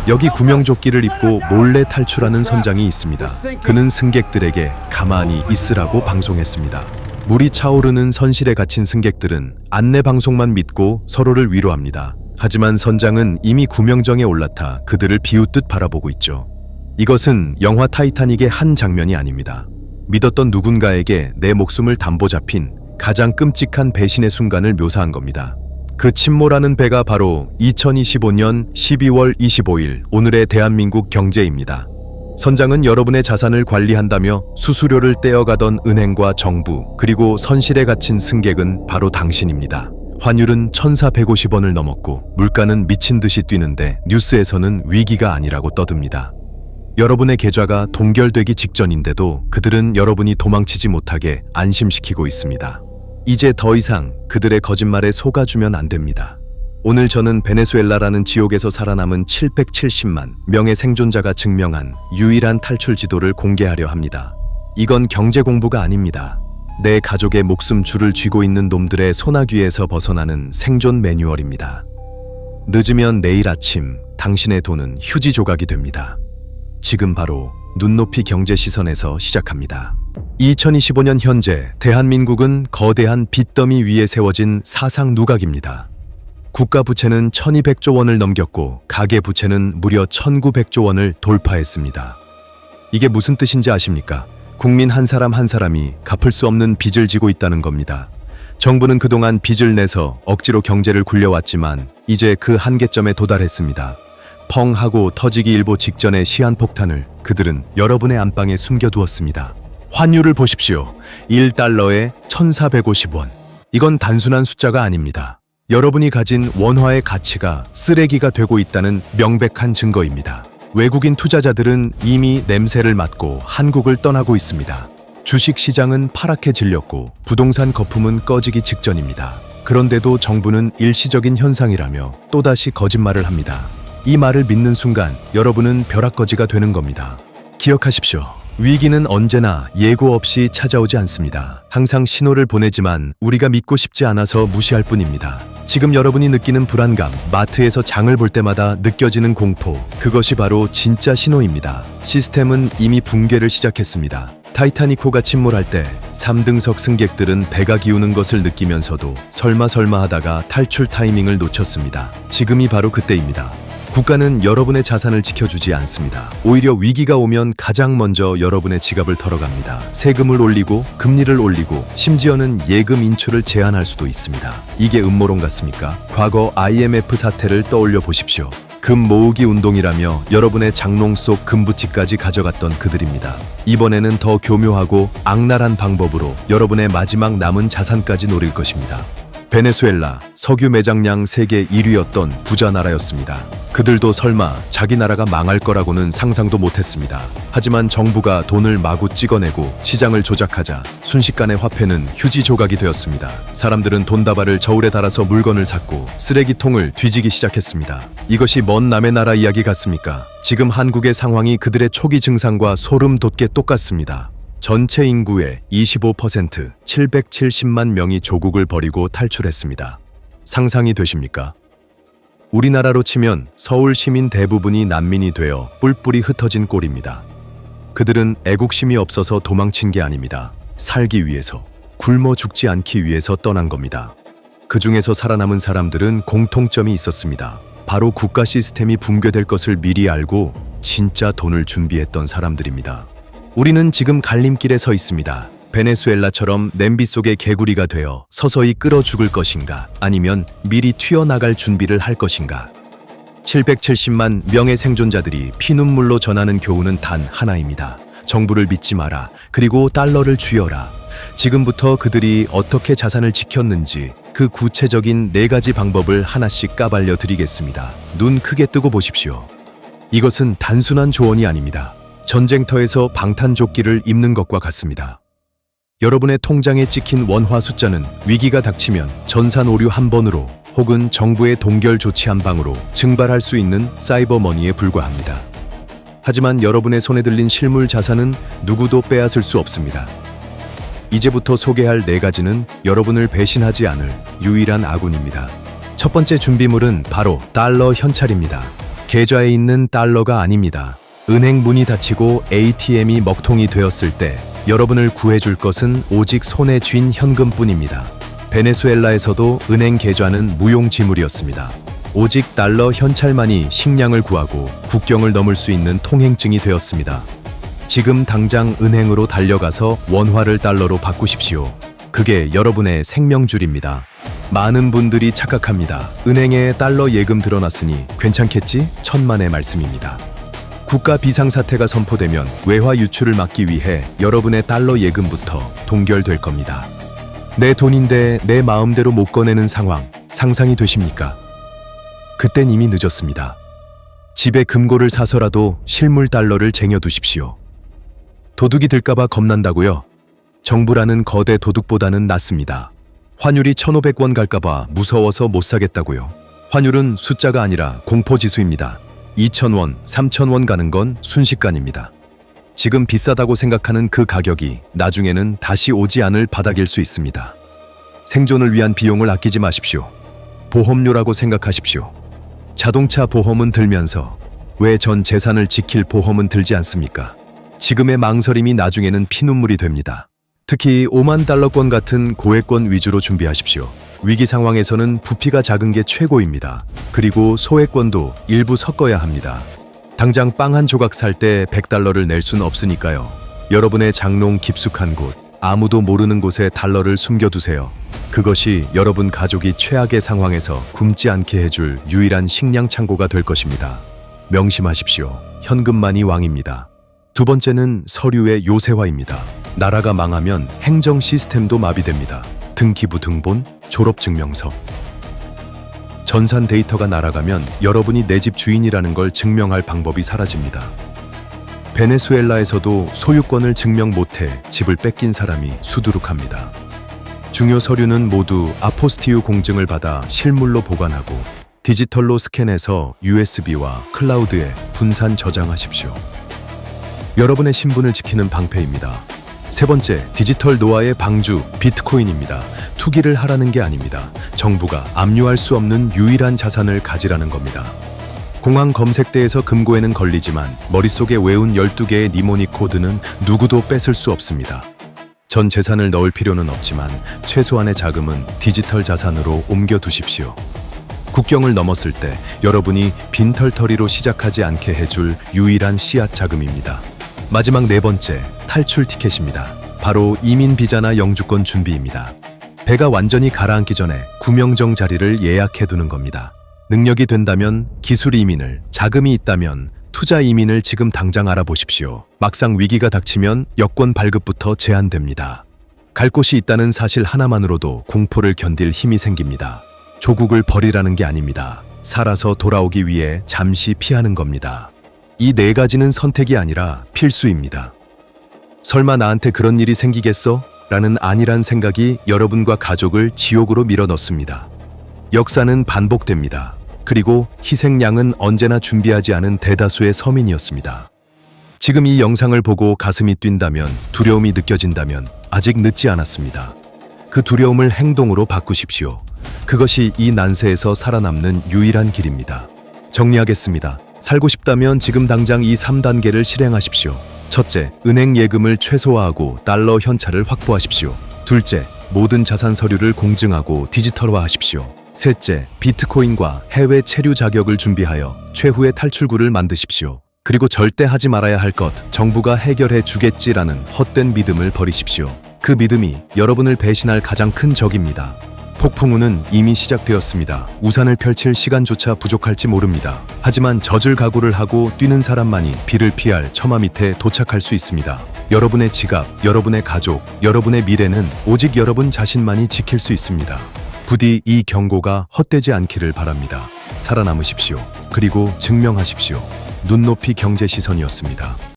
여기 구명조끼를 입고 몰래 탈출하는 선장이 있습니다. 그는 승객들에게 가만히 있으라고 방송했습니다. 물이 차오르는 선실에 갇힌 승객들은 안내 방송만 믿고 서로를 위로합니다. 하지만 선장은 이미 구명정에 올라타 그들을 비웃듯 바라보고 있죠. 이것은 영화 타이타닉의 한 장면이 아닙니다. 믿었던 누군가에게 내 목숨을 담보 잡힌 가장 끔찍한 배신의 순간을 묘사한 겁니다. 그 침몰하는 배가 바로 2025년 12월 25일 오늘의 대한민국 경제입니다. 선장은 여러분의 자산을 관리한다며 수수료를 떼어가던 은행과 정부, 그리고 선실에 갇힌 승객은 바로 당신입니다. 환율은 1,450원을 넘었고 물가는 미친 듯이 뛰는데 뉴스에서는 위기가 아니라고 떠듭니다. 여러분의 계좌가 동결되기 직전인데도 그들은 여러분이 도망치지 못하게 안심시키고 있습니다. 이제 더 이상 그들의 거짓말에 속아주면 안 됩니다. 오늘 저는 베네수엘라라는 지옥에서 살아남은 770만 명의 생존자가 증명한 유일한 탈출 지도를 공개하려 합니다. 이건 경제 공부가 아닙니다. 내 가족의 목숨 줄을 쥐고 있는 놈들의 소나귀에서 벗어나는 생존 매뉴얼입니다. 늦으면 내일 아침 당신의 돈은 휴지 조각이 됩니다. 지금 바로 눈높이 경제 시선에서 시작합니다. 2025년 현재 대한민국은 거대한 빚더미 위에 세워진 사상 누각입니다. 국가 부채는 1200조 원을 넘겼고 가계 부채는 무려 1900조 원을 돌파했습니다. 이게 무슨 뜻인지 아십니까? 국민 한 사람 한 사람이 갚을 수 없는 빚을 지고 있다는 겁니다. 정부는 그동안 빚을 내서 억지로 경제를 굴려왔지만 이제 그 한계점에 도달했습니다. 펑 하고 터지기 일보 직전의 시한폭탄을 그들은 여러분의 안방에 숨겨두었습니다. 환율을 보십시오. 1달러에 1,450원. 이건 단순한 숫자가 아닙니다. 여러분이 가진 원화의 가치가 쓰레기가 되고 있다는 명백한 증거입니다. 외국인 투자자들은 이미 냄새를 맡고 한국을 떠나고 있습니다. 주식시장은 파랗게 질렸고 부동산 거품은 꺼지기 직전입니다. 그런데도 정부는 일시적인 현상이라며 또다시 거짓말을 합니다. 이 말을 믿는 순간 여러분은 벼락거지가 되는 겁니다. 기억하십시오. 위기는 언제나 예고 없이 찾아오지 않습니다. 항상 신호를 보내지만 우리가 믿고 싶지 않아서 무시할 뿐입니다. 지금 여러분이 느끼는 불안감, 마트에서 장을 볼 때마다 느껴지는 공포, 그것이 바로 진짜 신호입니다. 시스템은 이미 붕괴를 시작했습니다. 타이타닉호가 침몰할 때 3등석 승객들은 배가 기우는 것을 느끼면서도 설마 하다가 탈출 타이밍을 놓쳤습니다. 지금이 바로 그때입니다. 국가는 여러분의 자산을 지켜주지 않습니다. 오히려 위기가 오면 가장 먼저 여러분의 지갑을 털어갑니다. 세금을 올리고 금리를 올리고 심지어는 예금 인출을 제한할 수도 있습니다. 이게 음모론 같습니까? 과거 IMF 사태를 떠올려 보십시오. 금 모으기 운동이라며 여러분의 장롱 속 금부치까지 가져갔던 그들입니다. 이번에는 더 교묘하고 악랄한 방법으로 여러분의 마지막 남은 자산까지 노릴 것입니다. 베네수엘라, 석유 매장량 세계 1위였던 부자 나라였습니다. 그들도 설마 자기 나라가 망할 거라고는 상상도 못했습니다. 하지만 정부가 돈을 마구 찍어내고 시장을 조작하자 순식간에 화폐는 휴지 조각이 되었습니다. 사람들은 돈다발을 저울에 달아서 물건을 샀고 쓰레기통을 뒤지기 시작했습니다. 이것이 먼 남의 나라 이야기 같습니까? 지금 한국의 상황이 그들의 초기 증상과 소름 돋게 똑같습니다. 전체 인구의 25%, 770만 명이 조국을 버리고 탈출했습니다. 상상이 되십니까? 우리나라로 치면 서울 시민 대부분이 난민이 되어 뿔뿔이 흩어진 꼴입니다. 그들은 애국심이 없어서 도망친 게 아닙니다. 살기 위해서, 굶어 죽지 않기 위해서 떠난 겁니다. 그 중에서 살아남은 사람들은 공통점이 있었습니다. 바로 국가 시스템이 붕괴될 것을 미리 알고 진짜 돈을 준비했던 사람들입니다. 우리는 지금 갈림길에 서 있습니다. 베네수엘라처럼 냄비 속의 개구리가 되어 서서히 끓어 죽을 것인가, 아니면 미리 튀어나갈 준비를 할 것인가. 770만 명의 생존자들이 피눈물로 전하는 교훈은 단 하나입니다. 정부를 믿지 마라. 그리고 달러를 쥐어라. 지금부터 그들이 어떻게 자산을 지켰는지 그 구체적인 4가지 방법을 하나씩 까발려 드리겠습니다. 눈 크게 뜨고 보십시오. 이것은 단순한 조언이 아닙니다. 전쟁터에서 방탄조끼를 입는 것과 같습니다. 여러분의 통장에 찍힌 원화 숫자는 위기가 닥치면 전산 오류 한 번으로 혹은 정부의 동결 조치 한 방으로 증발할 수 있는 사이버머니에 불과합니다. 하지만 여러분의 손에 들린 실물 자산은 누구도 빼앗을 수 없습니다. 이제부터 소개할 4가지는 여러분을 배신하지 않을 유일한 아군입니다. 첫 번째 준비물은 바로 달러 현찰입니다. 계좌에 있는 달러가 아닙니다. 은행 문이 닫히고 ATM이 먹통이 되었을 때 여러분을 구해줄 것은 오직 손에 쥔 현금뿐입니다. 베네수엘라에서도 은행 계좌는 무용지물이었습니다. 오직 달러 현찰만이 식량을 구하고 국경을 넘을 수 있는 통행증이 되었습니다. 지금 당장 은행으로 달려가서 원화를 달러로 바꾸십시오. 그게 여러분의 생명줄입니다. 많은 분들이 착각합니다. 은행에 달러 예금 들어놨으니 괜찮겠지? 천만의 말씀입니다. 국가 비상사태가 선포되면 외화 유출을 막기 위해 여러분의 달러 예금부터 동결될 겁니다. 내 돈인데 내 마음대로 못 꺼내는 상황, 상상이 되십니까? 그땐 이미 늦었습니다. 집에 금고를 사서라도 실물 달러를 쟁여두십시오. 도둑이 들까봐 겁난다고요? 정부라는 거대 도둑보다는 낫습니다. 환율이 1,500원 갈까봐 무서워서 못 사겠다고요? 환율은 숫자가 아니라 공포지수입니다. 2,000원, 3,000원 가는 건 순식간입니다. 지금 비싸다고 생각하는 그 가격이 나중에는 다시 오지 않을 바닥일 수 있습니다. 생존을 위한 비용을 아끼지 마십시오. 보험료라고 생각하십시오. 자동차 보험은 들면서 왜 전 재산을 지킬 보험은 들지 않습니까? 지금의 망설임이 나중에는 피눈물이 됩니다. 특히 5만 달러권 같은 고액권 위주로 준비하십시오. 위기 상황에서는 부피가 작은 게 최고입니다. 그리고 소액권도 일부 섞어야 합니다. 당장 빵 한 조각 살 때 100달러를 낼 순 없으니까요. 여러분의 장롱 깊숙한 곳, 아무도 모르는 곳에 달러를 숨겨두세요. 그것이 여러분 가족이 최악의 상황에서 굶지 않게 해줄 유일한 식량 창고가 될 것입니다. 명심하십시오. 현금만이 왕입니다. 두 번째는 서류의 요새화입니다. 나라가 망하면 행정 시스템도 마비됩니다. 등기부 등본, 졸업증명서. 전산 데이터가 날아가면 여러분이 내 집 주인이라는 걸 증명할 방법이 사라집니다. 베네수엘라에서도 소유권을 증명 못해 집을 뺏긴 사람이 수두룩합니다. 중요 서류는 모두 아포스티유 공증을 받아 실물로 보관하고 디지털로 스캔해서 USB와 클라우드에 분산 저장하십시오. 여러분의 신분을 지키는 방패입니다. 세 번째, 디지털 노화의 방주, 비트코인입니다. 투기를 하라는 게 아닙니다. 정부가 압류할 수 없는 유일한 자산을 가지라는 겁니다. 공항 검색대에서 금고에는 걸리지만 머릿속에 외운 12개의 니모닉 코드는 누구도 뺏을 수 없습니다. 전 재산을 넣을 필요는 없지만 최소한의 자금은 디지털 자산으로 옮겨두십시오. 국경을 넘었을 때 여러분이 빈털터리로 시작하지 않게 해줄 유일한 씨앗 자금입니다. 마지막 네 번째, 탈출 티켓입니다. 바로 이민 비자나 영주권 준비입니다. 배가 완전히 가라앉기 전에 구명정 자리를 예약해두는 겁니다. 능력이 된다면 기술 이민을, 자금이 있다면 투자 이민을 지금 당장 알아보십시오. 막상 위기가 닥치면 여권 발급부터 제한됩니다. 갈 곳이 있다는 사실 하나만으로도 공포를 견딜 힘이 생깁니다. 조국을 버리라는 게 아닙니다. 살아서 돌아오기 위해 잠시 피하는 겁니다. 이 네 가지는 선택이 아니라 필수입니다. 설마 나한테 그런 일이 생기겠어? 라는 안일한 생각이 여러분과 가족을 지옥으로 밀어넣습니다. 역사는 반복됩니다. 그리고 희생양은 언제나 준비하지 않은 대다수의 서민이었습니다. 지금 이 영상을 보고 가슴이 뛴다면, 두려움이 느껴진다면 아직 늦지 않았습니다. 그 두려움을 행동으로 바꾸십시오. 그것이 이 난세에서 살아남는 유일한 길입니다. 정리하겠습니다. 살고 싶다면 지금 당장 이 3단계를 실행하십시오. 첫째, 은행 예금을 최소화하고 달러 현찰을 확보하십시오. 둘째, 모든 자산 서류를 공증하고 디지털화하십시오. 셋째, 비트코인과 해외 체류 자격을 준비하여 최후의 탈출구를 만드십시오. 그리고 절대 하지 말아야 할 것, 정부가 해결해 주겠지라는 헛된 믿음을 버리십시오. 그 믿음이 여러분을 배신할 가장 큰 적입니다. 폭풍우는 이미 시작되었습니다. 우산을 펼칠 시간조차 부족할지 모릅니다. 하지만 젖을 각오를 하고 뛰는 사람만이 비를 피할 처마 밑에 도착할 수 있습니다. 여러분의 지갑, 여러분의 가족, 여러분의 미래는 오직 여러분 자신만이 지킬 수 있습니다. 부디 이 경고가 헛되지 않기를 바랍니다. 살아남으십시오. 그리고 증명하십시오. 눈높이 경제 시선이었습니다.